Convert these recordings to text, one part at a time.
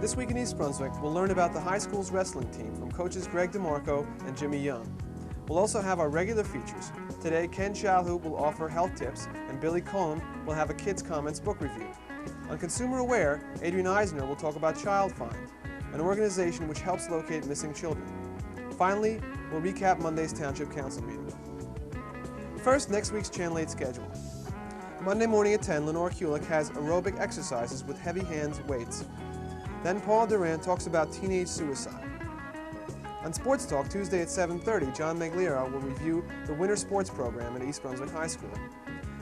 This week in East Brunswick, we'll learn about the high school's wrestling team from coaches Greg DeMarco and Jimmy Young. We'll also have our regular features. Today, Ken Chalhoub will offer health tips, and Billy Cohen will have a Kids Comments book review. On Consumer Aware, Adrian Eisner will talk about Child Find, an organization which helps locate missing children. Finally, we'll recap Monday's Township Council meeting. First, next week's Channel 8 schedule. Monday morning at 10, Lenore Kulik has aerobic exercises with heavy hands weights. Then Paul Duran talks about teenage suicide. On Sports Talk, Tuesday at 7:30, John Megliera will review the winter sports program at East Brunswick High School.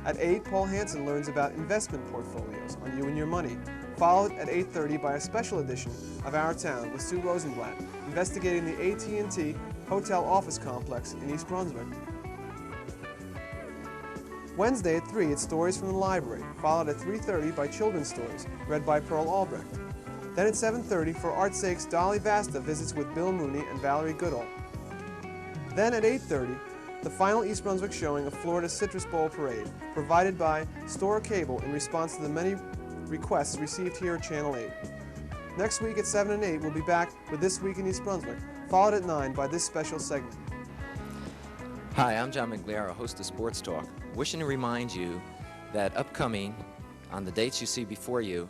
At 8, Paul Hansen learns about investment portfolios on You and Your Money, followed at 8:30 by a special edition of Our Town with Sue Rosenblatt, investigating the AT&T Hotel Office Complex in East Brunswick. Wednesday at 3, it's Stories from the Library, followed at 3:30 by Children's Stories, read by Pearl Albrecht. Then at 7:30, for Art's Sake's Dolly Vasta visits with Bill Mooney and Valerie Goodall. Then at 8:30, the final East Brunswick showing of Florida's Citrus Bowl Parade, provided by Store Cable in response to the many requests received here at Channel 8. Next week at 7 and 8, we'll be back with This Week in East Brunswick, followed at 9 by this special segment. Hi, I'm John Megliera, host of Sports Talk, wishing to remind you that upcoming, on the dates you see before you,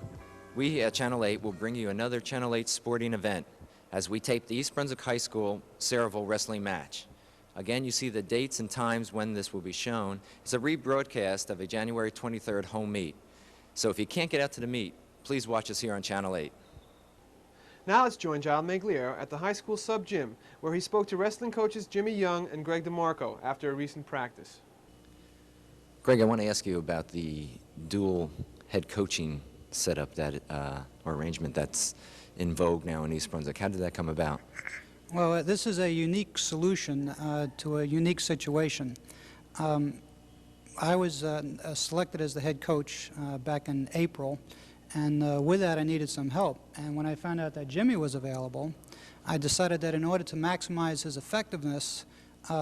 we at Channel 8 will bring you another Channel 8 sporting event as we tape the East Brunswick High School Saraville wrestling match. Again, you see the dates and times when this will be shown. It's a rebroadcast of a January 23rd home meet. So if you can't get out to the meet, please watch us here on Channel 8. Now let's join John Megliera at the high school sub-gym, where he spoke to wrestling coaches Jimmy Young and Greg DeMarco after a recent practice. Greg, I want to ask you about the dual head coaching setup that, or arrangement that's in vogue now in East Brunswick. How did that come about? Well, this is a unique solution to a unique situation. I was selected as the head coach back in April, and with that I needed some help. And when I found out that Jimmy was available, I decided that in order to maximize his effectiveness,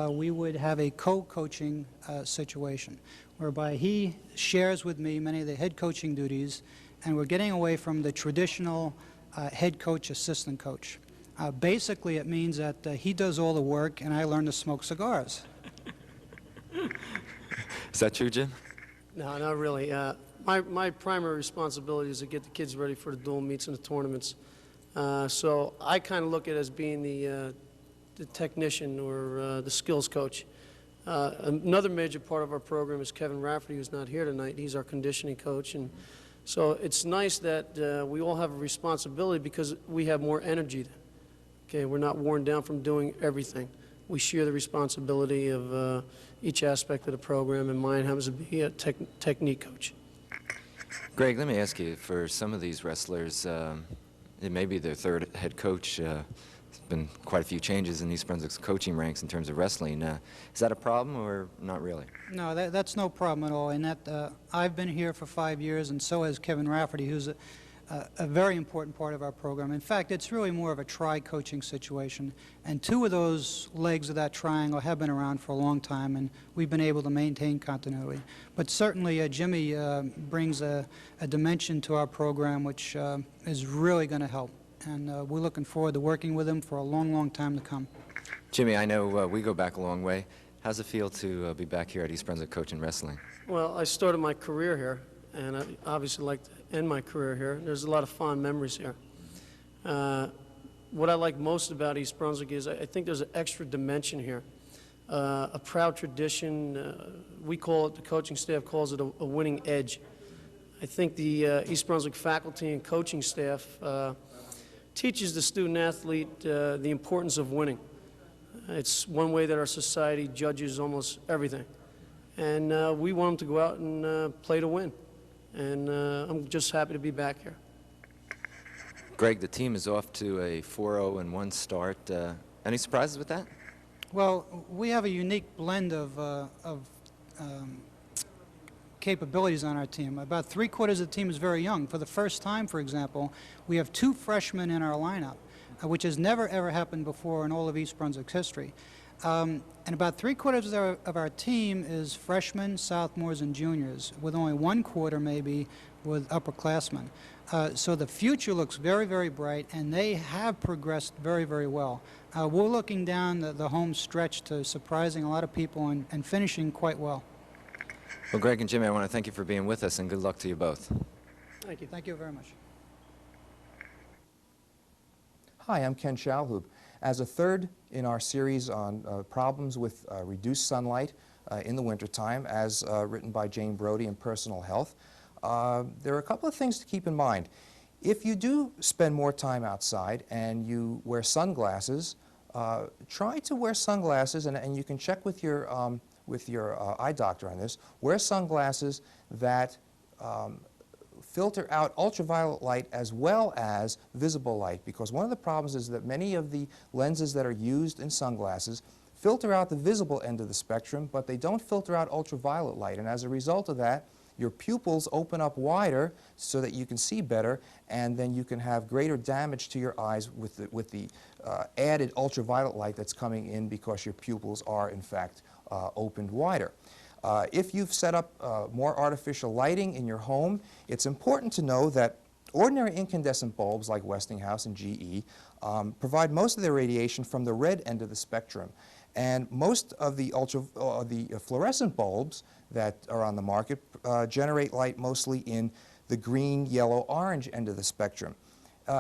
we would have a co-coaching situation, whereby he shares with me many of the head coaching duties, and we're getting away from the traditional head coach, assistant coach. Basically, it means that he does all the work and I learn to smoke cigars. Is that true, Jim? No, not really. My primary responsibility is to get the kids ready for the dual meets and the tournaments. So I kind of look at it as being the technician or the skills coach. Another major part of our program is Kevin Rafferty, who's not here tonight. He's our conditioning coach. And so it's nice that we all have a responsibility because we have more energy. Okay, we're not worn down from doing everything. We share the responsibility of each aspect of the program, and mine happens to be a technique coach. Greg, let me ask you, for some of these wrestlers, it may be their third head coach. There's been quite a few changes in East Brunswick's coaching ranks in terms of wrestling. Is that a problem or not really? No, that's no problem at all. In that I've been here for 5 years, and so has Kevin Rafferty, who's a very important part of our program. In fact, it's really more of a tri-coaching situation, and two of those legs of that triangle have been around for a long time, and we've been able to maintain continuity. But certainly Jimmy brings a dimension to our program which is really going to help, and we're looking forward to working with him for a long, long time to come. Jimmy, I know we go back a long way. How's it feel to be back here at East Brunswick coaching wrestling? Well, I started my career here, and I obviously like to end my career here. There's a lot of fond memories here. What I like most about East Brunswick is I think there's an extra dimension here, a proud tradition. We call it, the coaching staff calls it a winning edge. I think the East Brunswick faculty and coaching staff teaches the student athlete the importance of winning. It's one way that our society judges almost everything. And we want them to go out and play to win. And I'm just happy to be back here. Greg, the team is off to a 4-0-1 start. Any surprises with that? Well, we have a unique blend of capabilities on our team. About 3/4 of the team is very young. For the first time, for example, we have 2 freshmen in our lineup, which has never, ever happened before in all of East Brunswick's history. And about 3/4 of our team is freshmen, sophomores, and juniors, with only 1/4 maybe with upperclassmen. So the future looks very, very bright, and they have progressed very, very well. We're looking down the home stretch to surprising a lot of people and finishing quite well. Well, Greg and Jimmy, I want to thank you for being with us, and good luck to you both. Thank you. Thank you very much. Hi, I'm Ken Shalhoub. As a third in our series on problems with reduced sunlight in the wintertime, as written by Jane Brody in Personal Health, there are a couple of things to keep in mind. If you do spend more time outside and you wear sunglasses, try to wear sunglasses, and you can check with your eye doctor on this. Wear sunglasses that filter out ultraviolet light as well as visible light, because one of the problems is that many of the lenses that are used in sunglasses filter out the visible end of the spectrum, but they don't filter out ultraviolet light, and as a result of that, your pupils open up wider so that you can see better, and then you can have greater damage to your eyes with the added ultraviolet light that's coming in because your pupils are, in fact, opened wider. If you've set up more artificial lighting in your home, it's important to know that ordinary incandescent bulbs like Westinghouse and GE provide most of their radiation from the red end of the spectrum. And most of the fluorescent bulbs that are on the market generate light mostly in the green, yellow, orange end of the spectrum.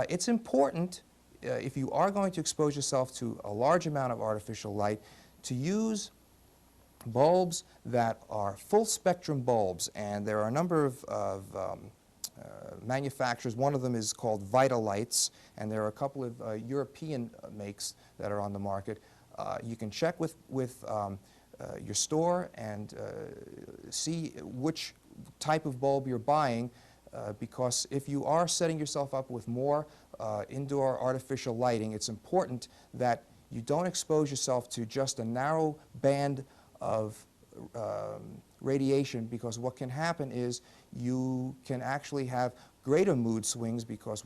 It's important, if you are going to expose yourself to a large amount of artificial light, to use bulbs that are full spectrum bulbs, and there are a number of manufacturers. One of them is called Vitalights, and there are a couple of European makes that are on the market. You can check with your store and see which type of bulb you're buying, because if you are setting yourself up with more indoor artificial lighting, it's important that you don't expose yourself to just a narrow band of radiation, because what can happen is you can actually have greater mood swings because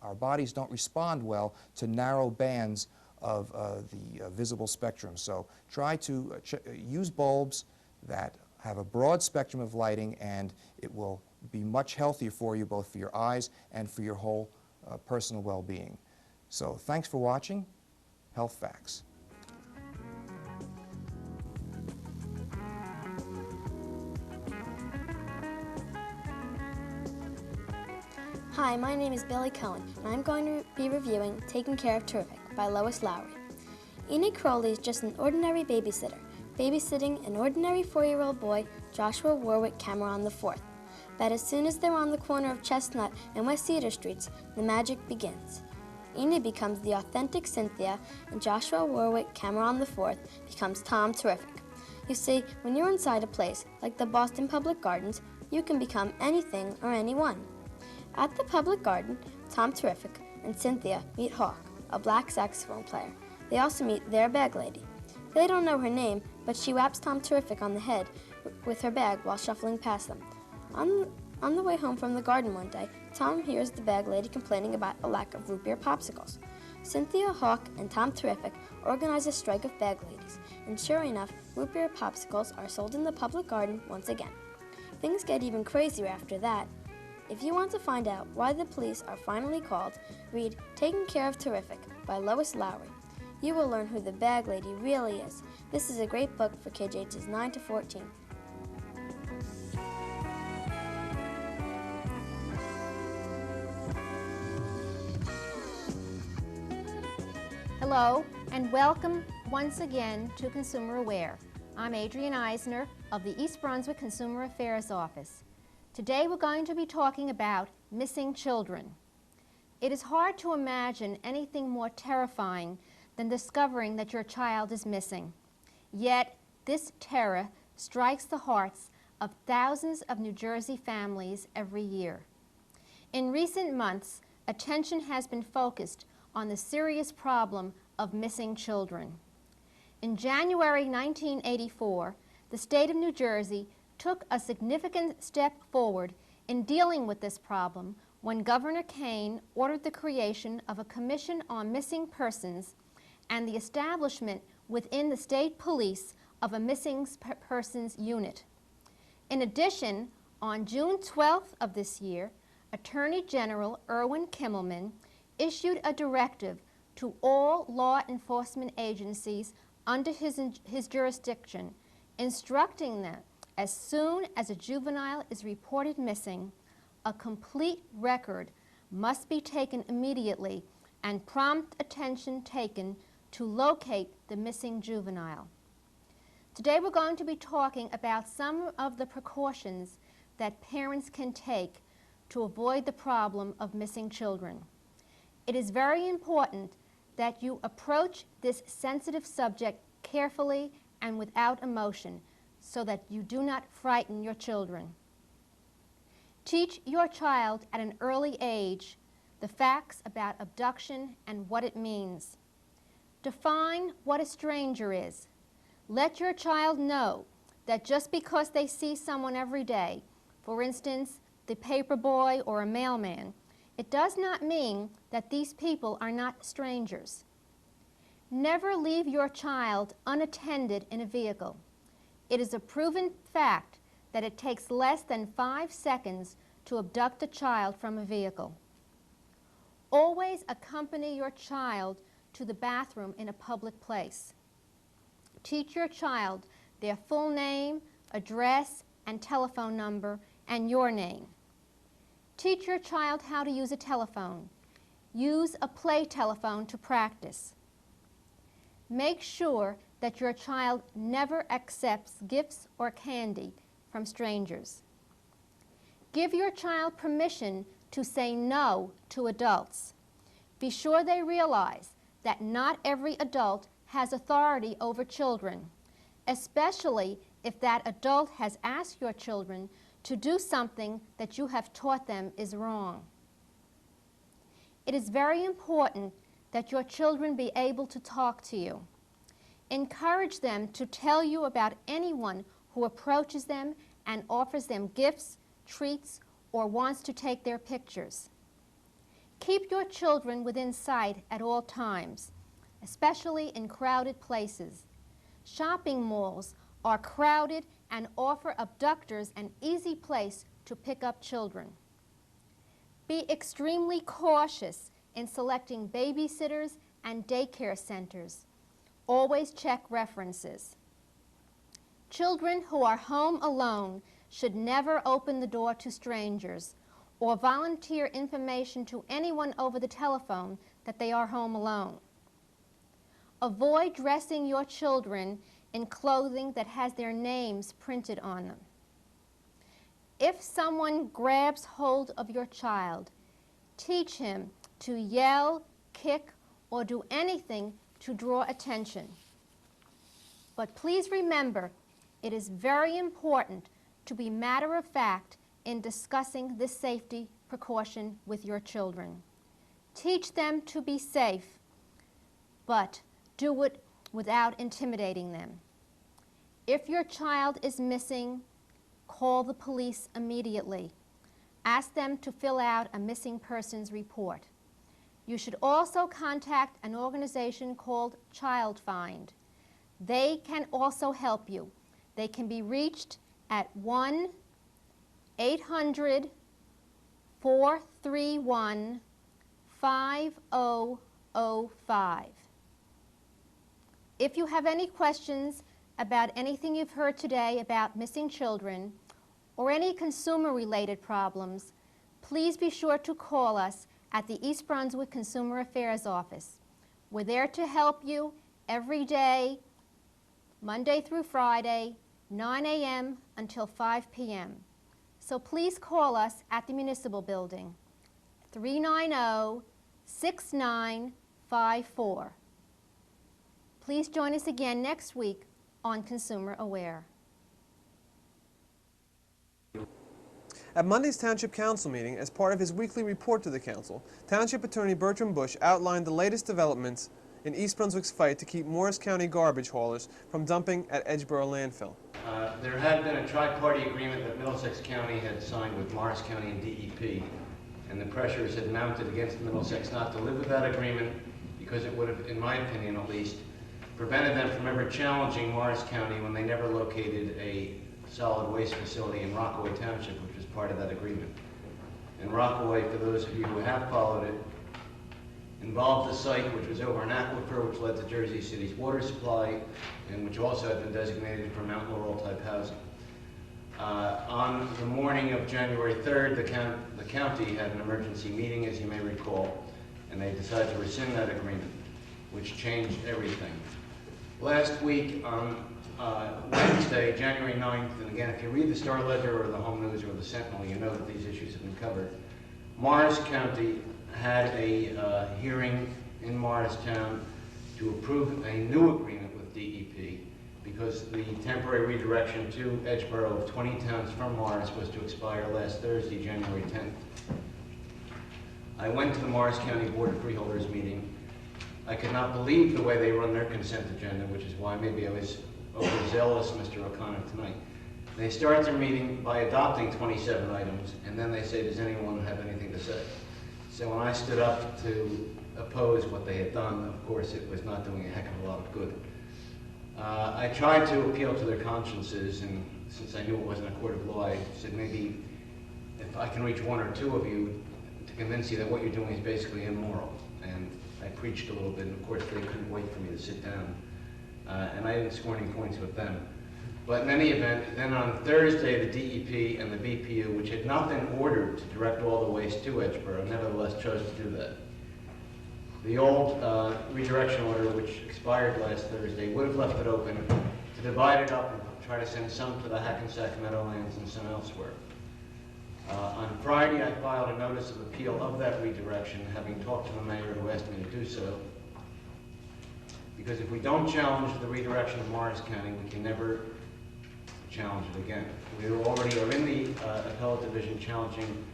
our bodies don't respond well to narrow bands of the visible spectrum. So try to use bulbs that have a broad spectrum of lighting, and it will be much healthier for you, both for your eyes and for your whole personal well-being. So thanks for watching Health Facts. Hi, my name is Billy Cohen, and I'm going to be reviewing Taking Care of Terrific by Lois Lowry. Enid Crowley is just an ordinary babysitter, babysitting an ordinary 4-year-old boy, Joshua Warwick Cameron IV. But as soon as they're on the corner of Chestnut and West Cedar Streets, the magic begins. Enid becomes the authentic Cynthia, and Joshua Warwick Cameron IV becomes Tom Terrific. You see, when you're inside a place like the Boston Public Gardens, you can become anything or anyone. At the Public Garden, Tom Terrific and Cynthia meet Hawk, a black saxophone player. They also meet their bag lady. They don't know her name, but she whaps Tom Terrific on the head with her bag while shuffling past them. On the way home from the garden one day, Tom hears the bag lady complaining about a lack of root beer popsicles. Cynthia, Hawk, and Tom Terrific organize a strike of bag ladies, and sure enough, root beer popsicles are sold in the Public Garden once again. Things get even crazier after that. If you want to find out why the police are finally called, read Taking Care of Terrific by Lois Lowry. You will learn who the bag lady really is. This is a great book for kids ages 9 to 14. Hello, and welcome once again to Consumer Aware. I'm Adrienne Eisner of the East Brunswick Consumer Affairs Office. Today we're going to be talking about missing children. It is hard to imagine anything more terrifying than discovering that your child is missing. Yet this terror strikes the hearts of thousands of New Jersey families every year. In recent months, attention has been focused on the serious problem of missing children. In January 1984, the state of New Jersey took a significant step forward in dealing with this problem when Governor Kane ordered the creation of a Commission on Missing Persons and the establishment within the state police of a missing persons unit. In addition, on June 12th of this year, Attorney General Erwin Kimmelman issued a directive to all law enforcement agencies under his jurisdiction, instructing them as soon as a juvenile is reported missing, a complete record must be taken immediately and prompt attention taken to locate the missing juvenile. Today we're going to be talking about some of the precautions that parents can take to avoid the problem of missing children. It is very important that you approach this sensitive subject carefully and without emotion so that you do not frighten your children. Teach your child at an early age the facts about abduction and what it means. Define what a stranger is. Let your child know that just because they see someone every day, for instance, the paper boy or a mailman, it does not mean that these people are not strangers. Never leave your child unattended in a vehicle. It is a proven fact that it takes less than 5 seconds to abduct a child from a vehicle. Always accompany your child to the bathroom in a public place. Teach your child their full name, address, and telephone number, and your name. Teach your child how to use a telephone. Use a play telephone to practice. Make sure that your child never accepts gifts or candy from strangers. Give your child permission to say no to adults. Be sure they realize that not every adult has authority over children, especially if that adult has asked your children to do something that you have taught them is wrong. It is very important that your children be able to talk to you. Encourage them to tell you about anyone who approaches them and offers them gifts, treats, or wants to take their pictures. Keep your children within sight at all times, especially in crowded places. Shopping malls are crowded and offer abductors an easy place to pick up children. Be extremely cautious in selecting babysitters and daycare centers. Always check references. Children who are home alone should never open the door to strangers or volunteer information to anyone over the telephone that they are home alone. Avoid dressing your children in clothing that has their names printed on them. If someone grabs hold of your child, teach him to yell, kick, or do anything to draw attention. But please remember, it is very important to be matter-of-fact in discussing this safety precaution with your children. Teach them to be safe, but do it without intimidating them. If your child is missing, call the police immediately. Ask them to fill out a missing persons report. You should also contact an organization called Child Find. They can also help you. They can be reached at 1-800-431-5005. If you have any questions about anything you've heard today about missing children or any consumer-related problems, please be sure to call us at the East Brunswick Consumer Affairs Office. We're there to help you every day, Monday through Friday, 9 a.m. until 5 p.m. So please call us at the Municipal Building, 390-6954. Please join us again next week on Consumer Aware. At Monday's Township Council meeting, as part of his weekly report to the Council, Township Attorney Bertram Bush outlined the latest developments in East Brunswick's fight to keep Morris County garbage haulers from dumping at Edgeboro landfill. There had been a tri-party agreement that Middlesex County had signed with Morris County and DEP, and the pressures had mounted against Middlesex not to live with that agreement because it would have, in my opinion at least, prevented them from ever challenging Morris County when they never located a solid waste facility in Rockaway Township, which was part of that agreement. And Rockaway, for those of you who have followed it, involved a site which was over an aquifer which led to Jersey City's water supply and which also had been designated for Mount Laurel type housing. On the morning of January 3rd, the county had an emergency meeting, as you may recall, and they decided to rescind that agreement, which changed everything. Last week on Wednesday, January 9th, and again, if you read the Star Ledger or the Home News or the Sentinel, you know that these issues have been covered. Morris County had a hearing in Morristown to approve a new agreement with DEP because the temporary redirection to Edgeboro of 20 tons from Morris was to expire last Thursday, January 10th. I went to the Morris County Board of Freeholders meeting. I could not believe the way they run their consent agenda, which is why maybe I was overzealous, Mr. O'Connor, tonight. They start their meeting by adopting 27 items, and then they say, does anyone have anything to say? So when I stood up to oppose what they had done, of course, it was not doing a heck of a lot of good. I tried to appeal to their consciences, and since I knew it wasn't a court of law, I said maybe if I can reach one or two of you to convince you that what you're doing is basically immoral. And I preached a little bit, and of course they couldn't wait for me to sit down. And I didn't score any points with them. But in any event, then on Thursday, the DEP and the BPU, which had not been ordered to direct all the waste to Edgeboro, nevertheless chose to do that. The old redirection order, which expired last Thursday, would have left it open to divide it up and try to send some to the Hackensack Meadowlands and some elsewhere. On Friday, I filed a notice of appeal of that redirection, having talked to the mayor who asked me to do so. Because if we don't challenge the redirection of Morris County, we can never challenge it again. We already are in the appellate division challenging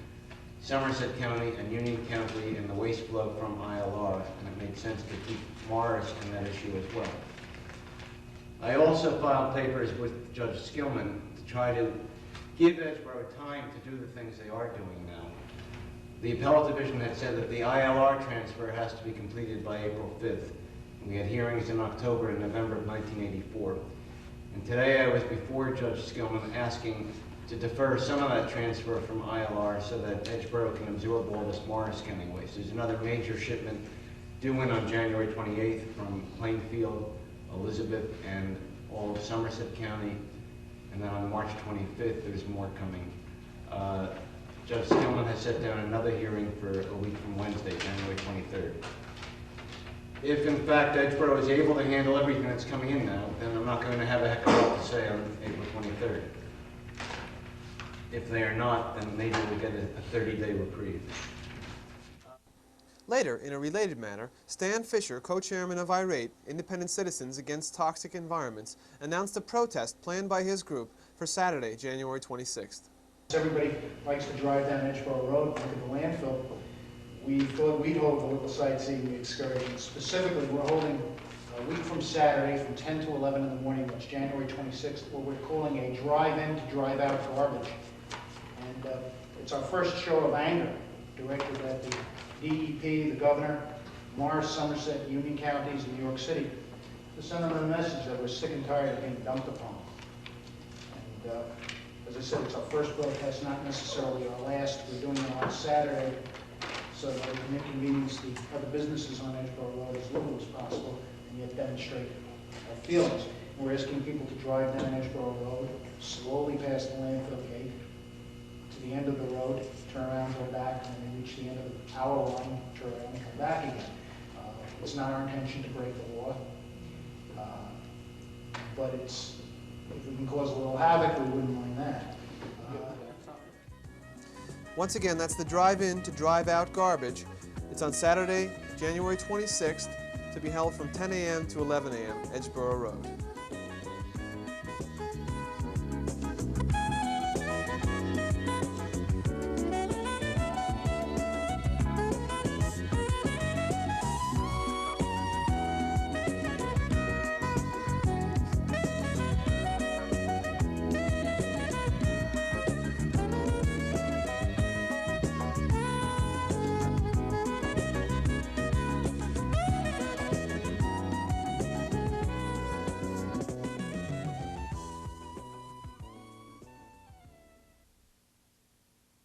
Somerset County and Union County in the waste flow from ILR, and it made sense to keep Morris in that issue as well. I also filed papers with Judge Skillman to try to give Edgeboro time to do the things they are doing now. The appellate division had said that the ILR transfer has to be completed by April 5th. We had hearings in October and November of 1984. And today I was before Judge Skillman asking to defer some of that transfer from ILR so that Edgeboro can absorb all this Morris County waste. There's another major shipment due in on January 28th from Plainfield, Elizabeth, and all of Somerset County. And then on March 25th, there's more coming. Judge Skillman has set down another hearing for a week from Wednesday, January 23rd. If, in fact, Edgeboro is able to handle everything that's coming in now, then I'm not going to have a heck of a lot to say on April 23rd. If they are not, then maybe we'll get a 30-day reprieve. Later, in a related matter, Stan Fisher, co-chairman of Irate, Independent Citizens Against Toxic Environments, announced a protest planned by his group for Saturday, January 26th. Everybody likes to drive down Edgeboro Road and look at the landfill. We thought we'd hold a little sightseeing excursion. Specifically, we're holding a week from Saturday from 10 to 11 in the morning, that's January 26th, what we're calling a drive-in to drive-out garbage. And it's our first show of anger directed at the DEP, the governor, Morris, Somerset, Union counties, and New York City, to send them a message that we're sick and tired of being dumped upon. And as I said, it's our first protest, not necessarily our last. We're doing it on Saturday so that we can inconvenience the other businesses on Edgeboro Road as little as possible and yet demonstrate our feelings. We're asking people to drive down Edgeboro Road, slowly past the landfill gate, to the end of the road, turn around, go back, and then reach the end of the power line, turn around and come back again. It's not our intention to break the law, but if we can cause a little havoc, we wouldn't mind that. Once again, that's the drive-in to drive-out garbage. It's on Saturday, January 26th, to be held from 10 a.m. to 11 a.m., Edgeboro Road.